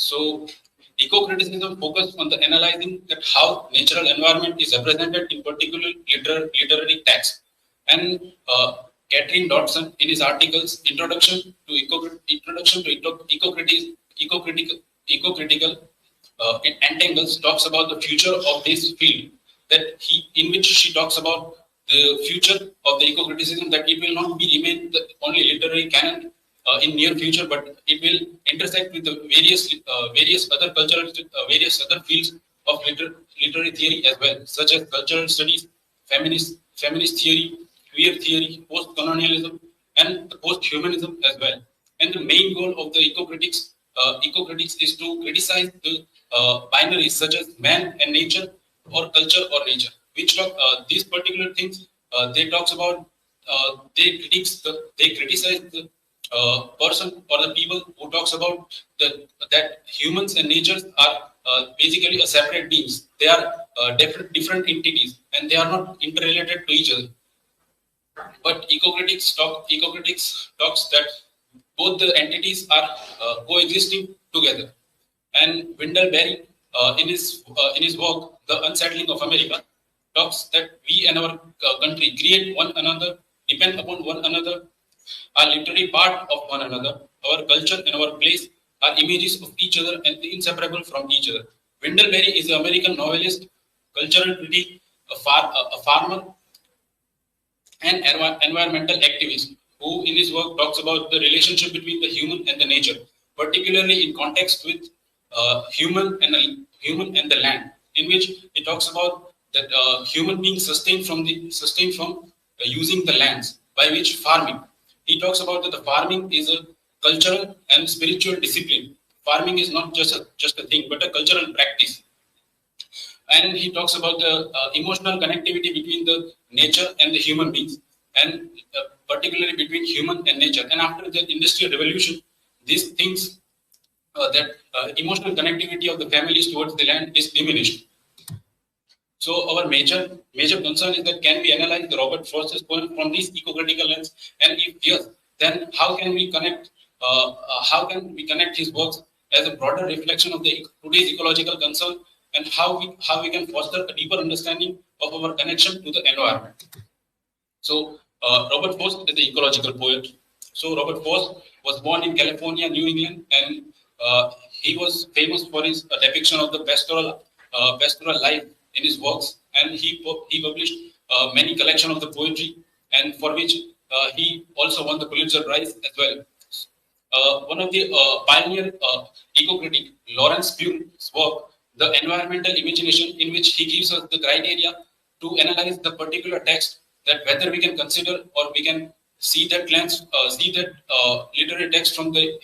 So eco-criticism focuses on the analyzing that how natural environment is represented in particular literary texts. And Catherine Dodson, in his articles Introduction to Ecocritical Entangles, talks about the future of this field, in which she talks about the future of the eco-criticism, that it will not be remain the only literary canon in near future, but it will intersect with the various other cultural various other fields of literary theory as well, such as cultural studies, feminist theory, queer theory, post-colonialism, and the post-humanism as well. And the main goal of the eco-critics is to criticize the binaries such as man and nature, or culture or nature, which talk these particular things. They talks about they criticize the person or the people who talks about that humans and natures are basically a separate beings. They are different entities, and they are not interrelated to each other. But ecocritics talks that both the entities are coexisting together. And Wendell Berry, in his work The Unsettling of America, talks that we and our country create one another, depend upon one another, are literally part of one another. Our culture and our place are images of each other and inseparable from each other. Wendell Berry is an American novelist, cultural critic, a farmer, and environmental activist, who in his work talks about the relationship between the human and the nature, particularly in context with human and the land, in which he talks about that human beings sustained from using the lands, by which farming. He talks about that the farming is a cultural and spiritual discipline. Farming is not just a thing, but a cultural practice. And he talks about the emotional connectivity between the nature and the human beings, and particularly between human and nature. And after the Industrial Revolution, these things, that emotional connectivity of the families towards the land is diminished. So our major concern is that, can we analyze the Robert Frost's poem from this eco-critical lens? And if yes, then how can we connect his works as a broader reflection of today's ecological concern, and how we can foster a deeper understanding of our connection to the environment? So Robert Frost is the ecological poet. So Robert Frost was born in California, New England, and he was famous for his depiction of the pastoral life in his works, and he published many collection of the poetry, and for which he also won the Pulitzer Prize as well. One of the pioneer eco-critic, Lawrence Bune's work, The Environmental Imagination, in which he gives us the criteria to analyze the particular text, that whether we can consider or we can see that literary text from the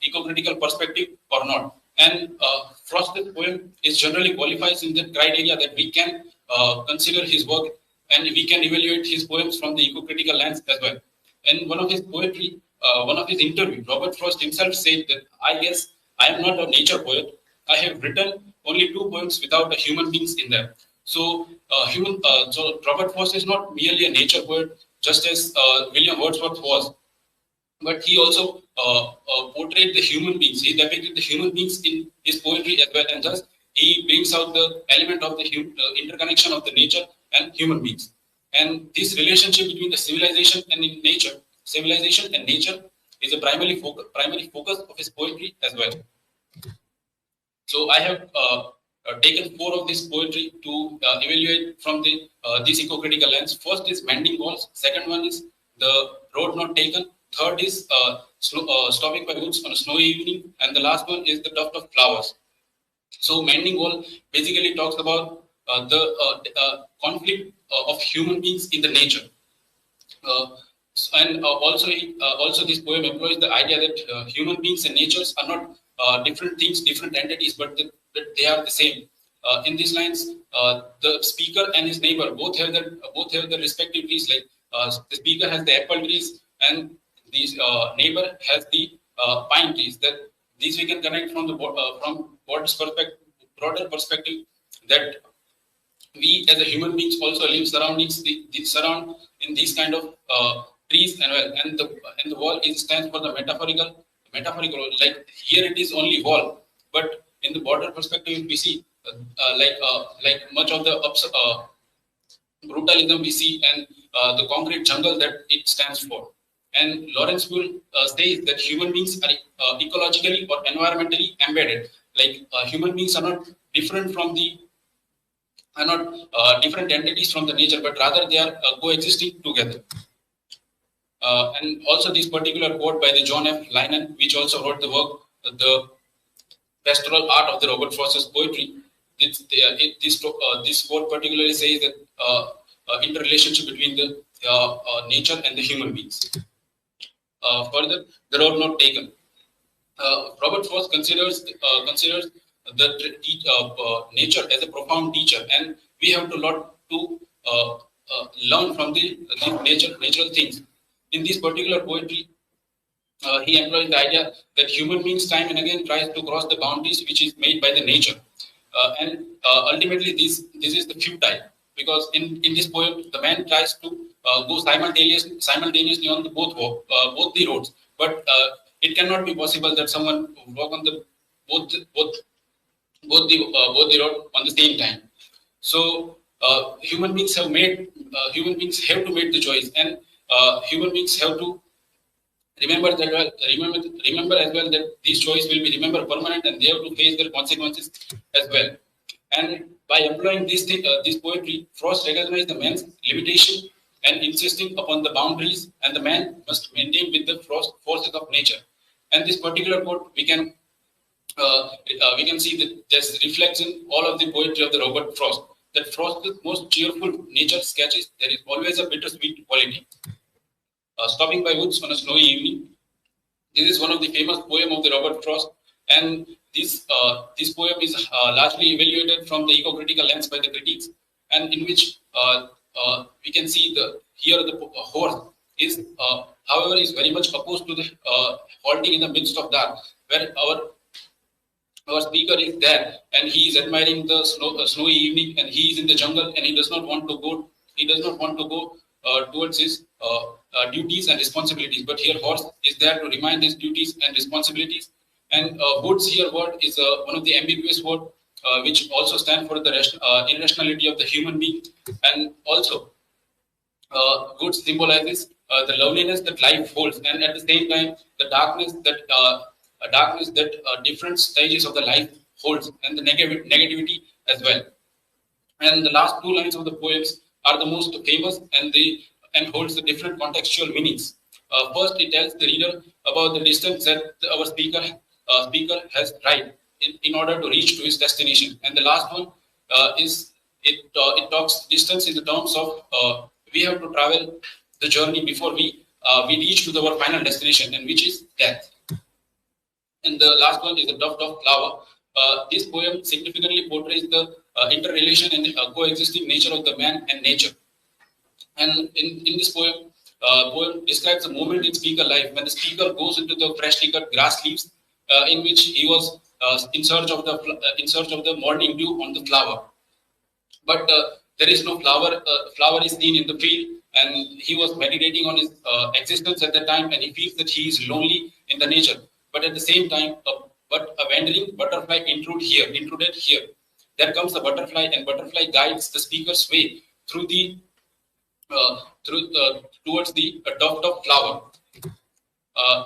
eco-critical perspective or not. And Frost's poem is generally qualifies in the criteria that we can consider his work, and we can evaluate his poems from the eco-critical lens as well. And one of his interview, Robert Frost himself said that, I guess I am not a nature poet. I have written only 2 poems without human beings in them. So Robert Frost is not merely a nature poet, just as William Wordsworth was, but he also portrayed the human beings. He depicted the human beings in his poetry as well, and thus he brings out the element of the interconnection of the nature and human beings. And this relationship between the civilization and nature is a primary focus of his poetry as well. So I have taken 4 of this poetry to evaluate from this eco-critical lens. First is Mending Walls. Second one is The Road Not Taken. Third is Stopping by Woods on a Snowy Evening. And the last one is The Tuft of Flowers. So Mending Wall basically talks about the conflict of human beings in the nature. Also this poem employs the idea that human beings and natures are not different things, different entities, but that they are the same. In these lines, the speaker and his neighbor both have the respective trees. Like the speaker has the apple trees, and this neighbor has the pine trees. That these we can connect from the broader perspective, that we as a human beings also live surround in these kind of trees and well. And the wall stands for the metaphorical. Like here it is only wall, But in the border perspective, if we see like much of the brutalism we see and the concrete jungle that it stands for. And Lawrence Bull says that human beings are ecologically or environmentally embedded. Like human beings are not different from the are not different entities from the nature, but rather they are coexisting together. And also this particular quote by the John F. Lennon, which also wrote the work, the pastoral art of the Robert Frost's poetry. This quote particularly says that interrelationship between the nature and the human beings. Further, the road not taken. Robert Frost considers the nature as a profound teacher, and we have a lot to learn from these natural things. In this particular poetry, he employs the idea that human beings time and again tries to cross the boundaries which is made by the nature, and ultimately this is the futile, because in this poem the man tries to go simultaneously on the both the roads, but it cannot be possible that someone walk on the both both the road on the same time. So human beings have to make the choice, and human beings have to remember that remember as well that these choice will be remembered permanent, and they have to face their consequences as well. And by employing this poetry, Frost recognized the man's limitation and insisting upon the boundaries, and the man must maintain with the forces of nature. And this particular quote we can see that this reflects in all of the poetry of the Robert Frost. That Frost's most cheerful nature sketches, there is always a bittersweet quality. Stopping by woods on a snowy evening. This is one of the famous poem of the Robert Frost, and this poem is largely evaluated from the eco-critical lens by the critics, and in which we can see the horse is, however, is very much opposed to the halting in the midst of dark, where our speaker is there and he is admiring the snowy evening, and he is in the jungle and he does not want to go towards his duties and responsibilities. But here horse is there to remind his duties and responsibilities. And woods here word is one of the ambiguous word which also stand for the irrationality of the human being, and also good symbolizes the loneliness that life holds, and at the same time the darkness that different stages of the life holds, and the negativity as well. And the last two lines of the poems are the most famous, and holds the different contextual meanings. First, it tells the reader about the distance that our speaker has tried in order to reach to his destination. And the last one it talks distance in the terms of we have to travel the journey before we reach to our final destination, and which is death. And the last one is the duft of flower. This poem significantly portrays the interrelation and the coexisting nature of the man and nature. And in this poem describes the moment in speaker life when the speaker goes into the freshly cut grass leaves, in which he was in search of the morning dew on the flower. But there is no flower. Flower is seen in the field, and he was meditating on his existence at that time, and he feels that he is lonely in the nature. But at the same time, but a wandering butterfly intruded here. There comes the butterfly, and butterfly guides the speaker's way through towards the duft of flower.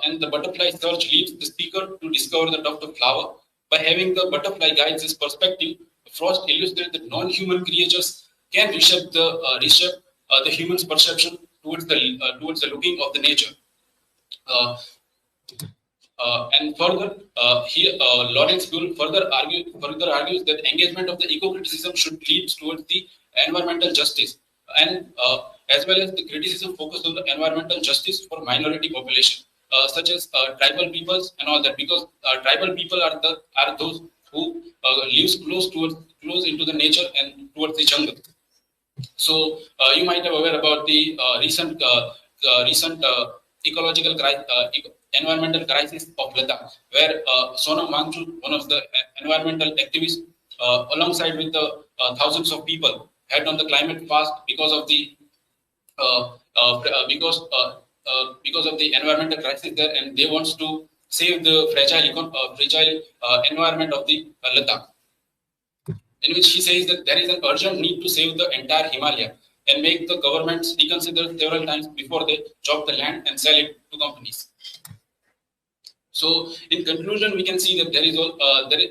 And the butterfly search leads the speaker to discover the duft of flower. By having the butterfly guides his perspective, Frost illustrates that non-human creatures can reshape the human's perception towards the looking of the nature. And further, Lawrence Bull further argues that engagement of the eco-criticism should lead towards the environmental justice, and as well as the criticism focused on the environmental justice for minority population, such as tribal peoples and all that, because tribal people are those who lives close into the nature and towards the jungle. So you might have aware about the recent ecological environmental crisis of Ladakh, where Sonam Wangchuk, one of the environmental activists, alongside with the thousands of people, had on the climate fast because of the because of the environmental crisis there, and they wants to save the fragile environment of the Ladakh, in which he says that there is an urgent need to save the entire Himalaya and make the governments reconsider several times before they chop the land and sell it to companies. So, in conclusion, we can see that there is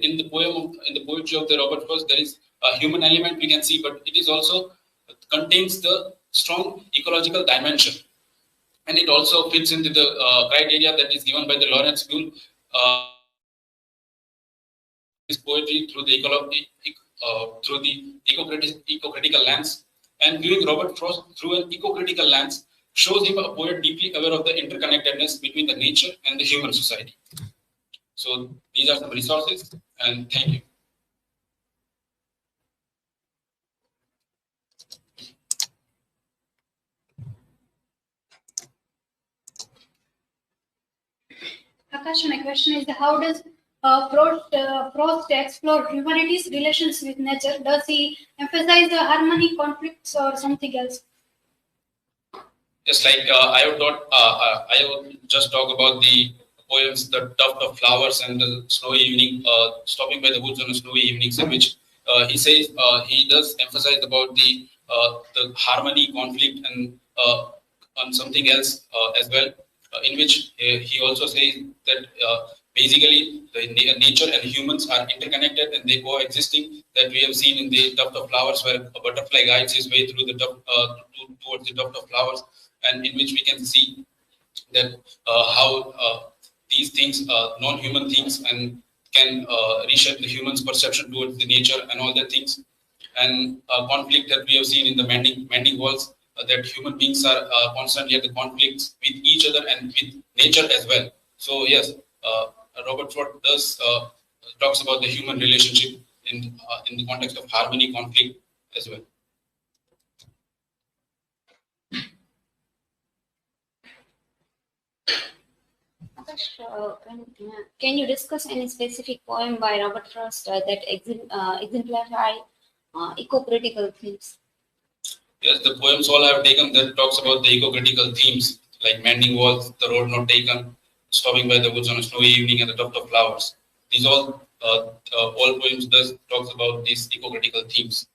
in the poetry of the Robert Frost, there is a human element we can see, but it is also contains the strong ecological dimension, and it also fits into the criteria that is given by the Lawrence Buell. His poetry through the ecocritical lens, and viewing Robert Frost through an ecocritical lens shows him a poet deeply aware of the interconnectedness between the nature and the human society. So these are some resources, and thank you. Akash, my question is, how does Proust explore humanity's relations with nature? Does he emphasize the harmony, conflicts, or something else? Just like I would just talk about the poems, The Tuft of Flowers and the Snowy Evening, Stopping by the Woods on a Snowy Evenings, in which he says he does emphasize about the harmony, conflict, and something else as well, in which he also says that basically the nature and humans are interconnected and they coexisting, that we have seen in the Tuft of Flowers, where a butterfly guides his way through the towards the tuft of flowers, and in which we can see that how these things, non-human things, and can reshape the human's perception towards the nature and all the things, and conflict that we have seen in the mending walls, that human beings are constantly at the conflicts with each other and with nature as well. So yes, Robert Frost does talks about the human relationship in the context of harmony, conflict as well. Can you discuss any specific poem by Robert Frost that exemplify eco-critical themes? Yes, the poems all I have taken that talks about the eco-critical themes, like Mending Walls, The Road Not Taken, Stopping by the Woods on a Snowy Evening, and The Tuft of Flowers. These all poems does talks about these eco-critical themes.